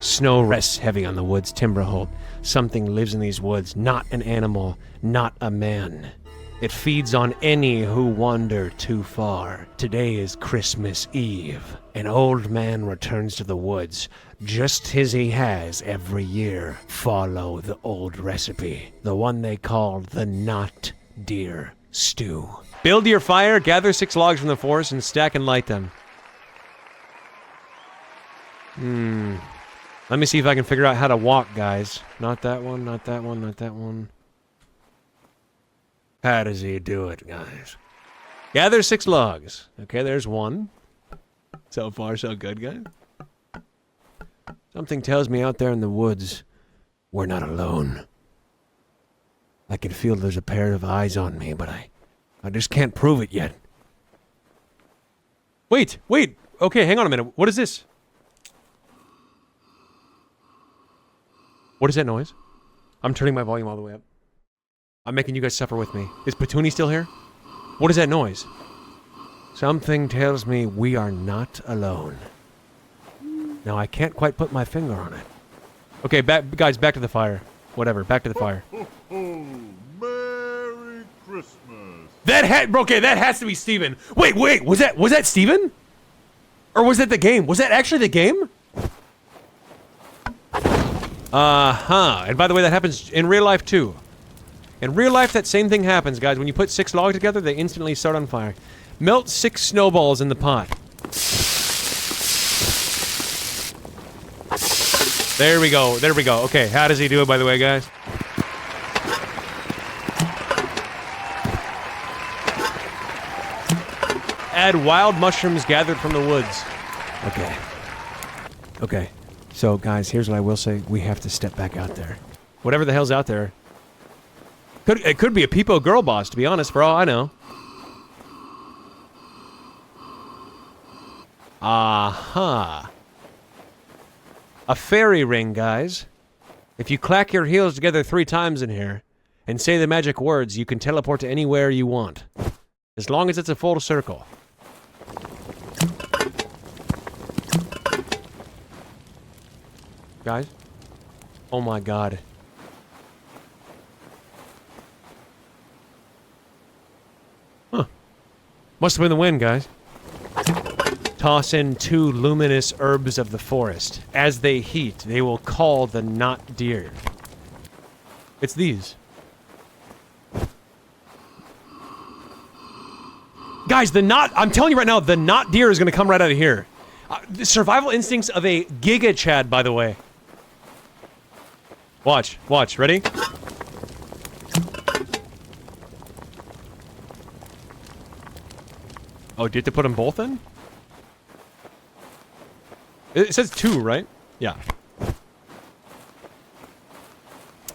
Snow rests heavy on the wood's timber hold. Something lives in these woods, not an animal, not a man. It feeds on any who wander too far. Today is Christmas Eve. An old man returns to the woods, just as he has every year. Follow the old recipe, the one they call the not deer stew. Build your fire, gather 6 logs from the forest, and stack and light them. Let me see if I can figure out how to walk, guys. Not that one, not that one, not that one. How does he do it, guys? Gather 6 logs. Okay, there's 1. So far, so good, guys. Something tells me out there in the woods, we're not alone. I can feel there's a pair of eyes on me, but I just can't prove it yet. Wait. Okay, hang on a minute. What is this? What is that noise? I'm turning my volume all the way up. I'm making you guys suffer with me. Is Petunia still here? What is that noise? Something tells me we are not alone. Now, I can't quite put my finger on it. Okay, guys, back to the fire. Whatever, back to the fire. Merry Christmas. That has to be Steven. Wait, was that Steven? Or was that the game? Was that actually the game? And by the way, that happens in real life too. In real life, that same thing happens, guys. When you put 6 logs together, they instantly start on fire. Melt 6 snowballs in the pot. There we go. Okay, how does he do it, by the way, guys? Add wild mushrooms gathered from the woods. Okay. So, guys, here's what I will say. We have to step back out there. Whatever the hell's out there. It could be a Peepo girl boss, to be honest, for all I know. Aha. A fairy ring, guys. If you clack your heels together 3 times in here and say the magic words, you can teleport to anywhere you want. As long as it's a full circle. Guys? Oh my god. Huh. Must have been the wind, guys. Toss in 2 luminous herbs of the forest. As they heat, they will call the not deer. It's these. Guys, I'm telling you right now, the not deer is gonna come right out of here. The survival instincts of a Giga Chad, by the way. Watch, ready? Oh, do you have to put them both in? It says 2, right? Yeah.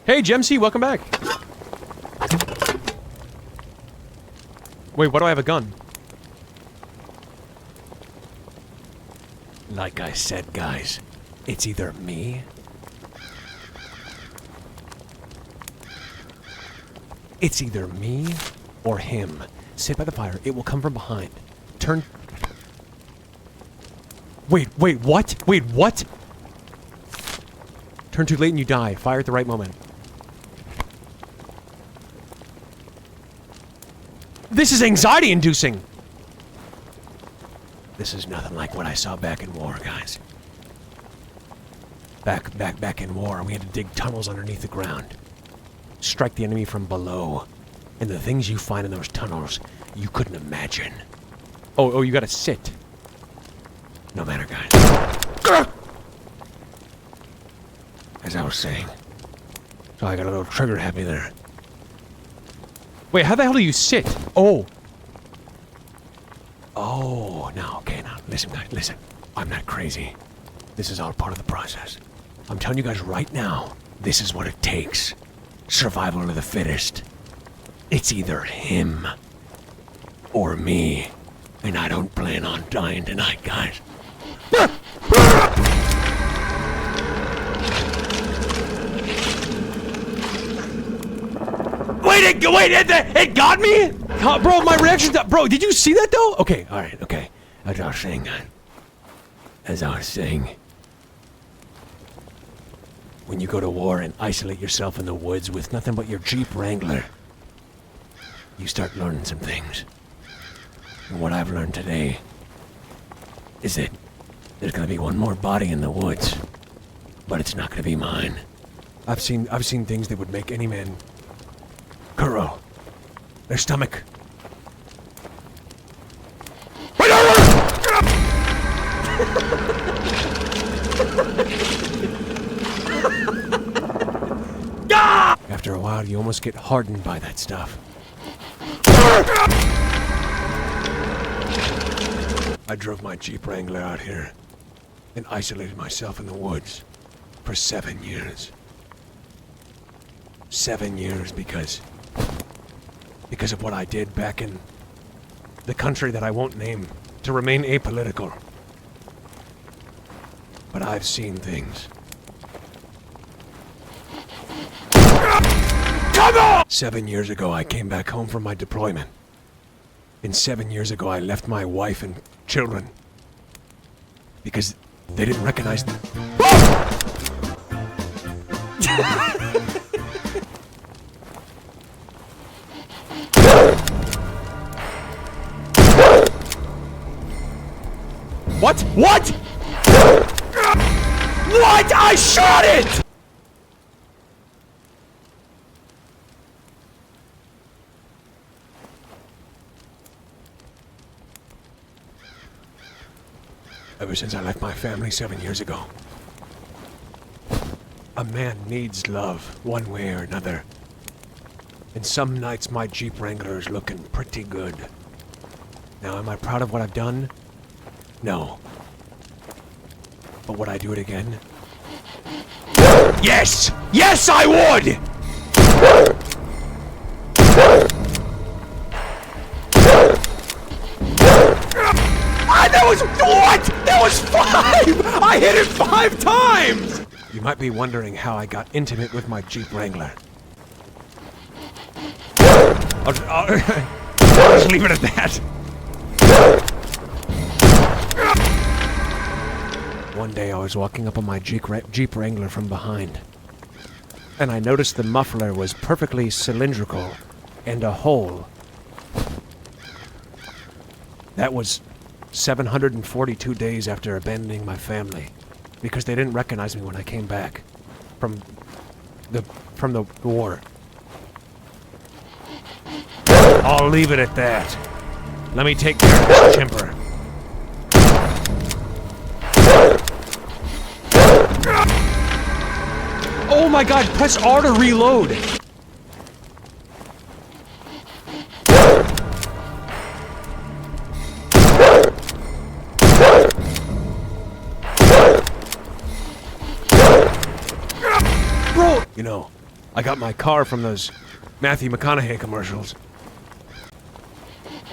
Hey, Gemc, welcome back. Wait, why do I have a gun? Like I said, guys, it's either me or him. Sit by the fire. It will come from behind. Turn. Wait, what? Wait, what? Turn too late and you die. Fire at the right moment. This is anxiety-inducing. This is nothing like what I saw back in war, guys. Back in war, we had to dig tunnels underneath the ground. Strike the enemy from below. And the things you find in those tunnels, you couldn't imagine. Oh, you gotta sit. No matter, guys. As I was saying. So I got a little trigger happy there. Wait, how the hell do you sit? Oh, now, okay, now, listen, guys, listen. I'm not crazy. This is all part of the process. I'm telling you guys right now, this is what it takes. Survival of the fittest. It's either him or me. And I don't plan on dying tonight, guys. Wait, it got me? Bro, my reaction, bro, did you see that though? Okay, alright, okay. As I was saying, When you go to war and isolate yourself in the woods with nothing but your Jeep Wrangler, you start learning some things. And what I've learned today is that there's gonna be one more body in the woods, but it's not gonna be mine. I've seen things that would make any man curl. Their stomach. After a while, you almost get hardened by that stuff. I drove my Jeep Wrangler out here and isolated myself in the woods for 7 years. 7 years because of what I did back in the country that I won't name to remain apolitical. But I've seen things. Come on! 7 years ago, I came back home from my deployment. And 7 years ago, I left my wife and children because they didn't recognize me. What? What? What? I shot it! Ever since I left my family 7 years ago, a man needs love one way or another. And some nights my Jeep Wrangler is looking pretty good. Now, am I proud of what I've done? No. But would I do it again? Yes! Yes, I would! That was what? That was 5! I hit it 5 times! You might be wondering how I got intimate with my Jeep Wrangler. I'll just leave it at that. One day I was walking up on my Jeep Wrangler from behind, and I noticed the muffler was perfectly cylindrical and a hole. That was 742 days after abandoning my family, because they didn't recognize me when I came back from the war. I'll leave it at that. Let me take care of this chimper. Oh my god, press R to reload! Bro! You know, I got my car from those Matthew McConaughey commercials.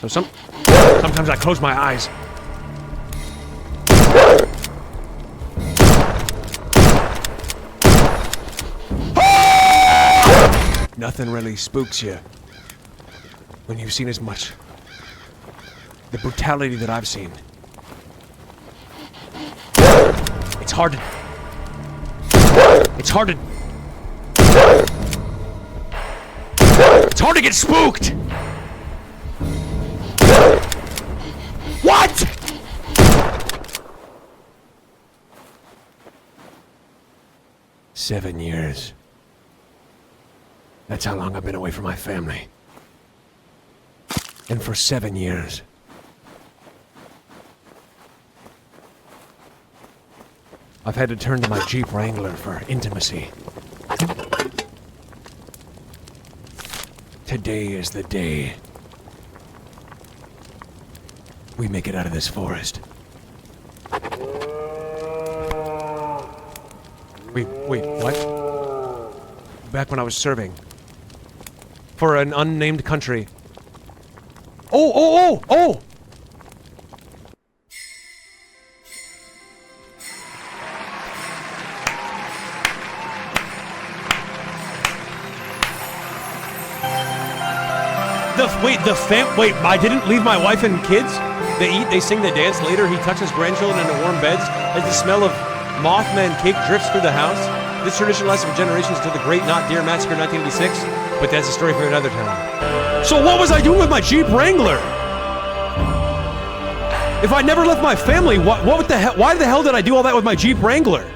So sometimes I close my eyes. Nothing really spooks you when you've seen as much. The brutality that I've seen. It's hard to get spooked! What?! Seven years. That's how long I've been away from my family. And for 7 years, I've had to turn to my Jeep Wrangler for intimacy. Today is the day we make it out of this forest. Wait, what? Back when I was serving. For an unnamed country. Oh! Wait, I didn't leave my wife and kids? They eat, they sing, they dance. Later, he touches grandchildren in warm beds as the smell of Mothman cake drifts through the house. This tradition lasted for generations until the Great Knot Deer Massacre in 1986, but that's a story for another time. So what was I doing with my Jeep Wrangler? If I never left my family, what the hell? Why the hell did I do all that with my Jeep Wrangler?